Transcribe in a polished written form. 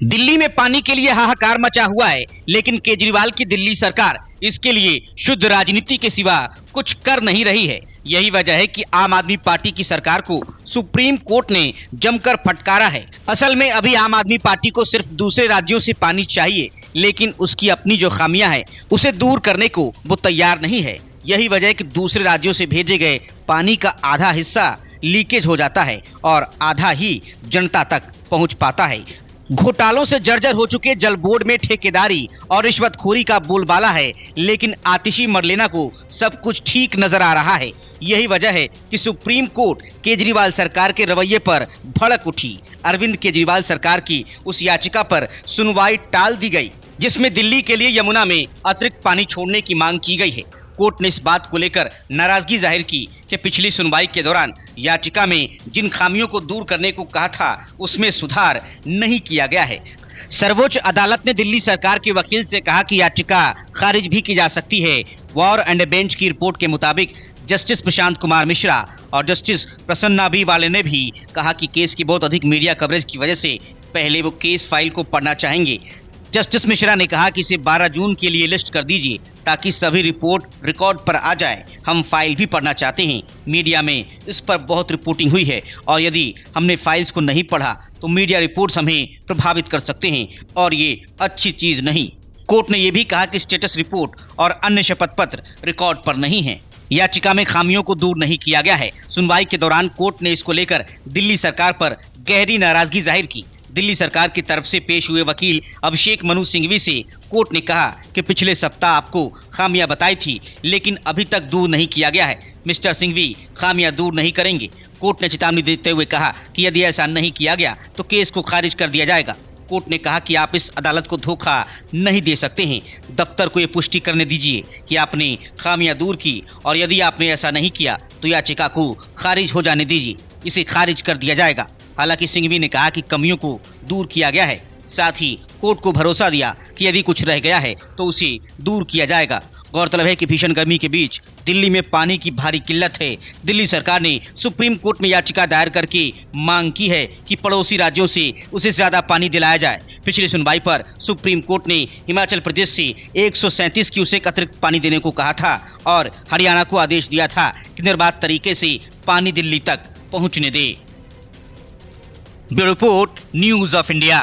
दिल्ली में पानी के लिए हाहाकार मचा हुआ है, लेकिन केजरीवाल की दिल्ली सरकार इसके लिए शुद्ध राजनीति के सिवा कुछ कर नहीं रही है। यही वजह है कि आम आदमी पार्टी की सरकार को सुप्रीम कोर्ट ने जमकर फटकारा है। असल में अभी आम आदमी पार्टी को सिर्फ दूसरे राज्यों से पानी चाहिए, लेकिन उसकी अपनी जो खामियां है उसे दूर करने को वो तैयार नहीं है। यही वजह है कि दूसरे राज्यों से भेजे गए पानी का आधा हिस्सा लीकेज हो जाता है और आधा ही जनता तक पहुंच पाता है। घोटालों से जर्जर हो चुके जल बोर्ड में ठेकेदारी और रिश्वतखोरी का बोलबाला है, लेकिन आतिशी मरलेना को सब कुछ ठीक नजर आ रहा है। यही वजह है कि सुप्रीम कोर्ट केजरीवाल सरकार के रवैये पर भड़क उठी। अरविंद केजरीवाल सरकार की उस याचिका पर सुनवाई टाल दी गई जिसमें दिल्ली के लिए यमुना में अतिरिक्त पानी छोड़ने की मांग की गई है। कोर्ट ने इस बात को लेकर नाराजगी जाहिर की कि पिछली सुनवाई के दौरान याचिका में जिन खामियों को दूर करने को कहा था उसमें सुधार नहीं किया गया है। सर्वोच्च अदालत ने दिल्ली सरकार के वकील से कहा कि याचिका खारिज भी की जा सकती है। वॉर एंड बेंच की रिपोर्ट के मुताबिक जस्टिस प्रशांत कुमार मिश्रा और जस्टिस प्रसन्ना बी वाले ने भी कहा कि केस की बहुत अधिक मीडिया कवरेज की वजह से पहले वो केस फाइल को पढ़ना चाहेंगे। जस्टिस मिश्रा ने कहा कि इसे 12 जून के लिए लिस्ट कर दीजिए ताकि सभी रिपोर्ट रिकॉर्ड पर आ जाए। हम फाइल भी पढ़ना चाहते हैं। मीडिया में इस पर बहुत रिपोर्टिंग हुई है और यदि हमने फाइल्स को नहीं पढ़ा तो मीडिया रिपोर्ट्स हमें प्रभावित कर सकते हैं और ये अच्छी चीज नहीं। कोर्ट ने यह भी कहा कि स्टेटस रिपोर्ट और अन्य शपथ पत्र रिकॉर्ड पर नहीं है। याचिका में खामियों को दूर नहीं किया गया है। सुनवाई के दौरान कोर्ट ने इसको लेकर दिल्ली सरकार पर गहरी नाराजगी जाहिर की। दिल्ली सरकार की तरफ से पेश हुए वकील अभिषेक मनु सिंघवी से कोर्ट ने कहा कि पिछले सप्ताह आपको खामियां बताई थी, लेकिन अभी तक दूर नहीं किया गया है। मिस्टर सिंघवी खामियां दूर नहीं करेंगे। कोर्ट ने चेतावनी देते हुए कहा कि यदि ऐसा नहीं किया गया तो केस को खारिज कर दिया जाएगा। कोर्ट ने कहा कि आप इस अदालत को धोखा नहीं दे सकते हैं। दफ्तर को ये पुष्टि करने दीजिए कि आपने खामियां दूर की और यदि आपने ऐसा नहीं किया तो याचिका को खारिज हो जाने दीजिए। इसे खारिज कर दिया जाएगा। हालांकि सिंघवी ने कहा कि कमियों को दूर किया गया है, साथ ही कोर्ट को भरोसा दिया कि यदि कुछ रह गया है तो उसे दूर किया जाएगा। गौरतलब है कि भीषण गर्मी के बीच दिल्ली में पानी की भारी किल्लत है। दिल्ली सरकार ने सुप्रीम कोर्ट में याचिका दायर करके मांग की है कि पड़ोसी राज्यों से उसे ज्यादा पानी दिलाया जाए। पिछली सुनवाई पर सुप्रीम कोर्ट ने हिमाचल प्रदेश से 137 क्यूसेक अतिरिक्त पानी देने को कहा था और हरियाणा को आदेश दिया था कि निर्बाध तरीके से पानी दिल्ली तक पहुंचने दे। Bureau report, news of India.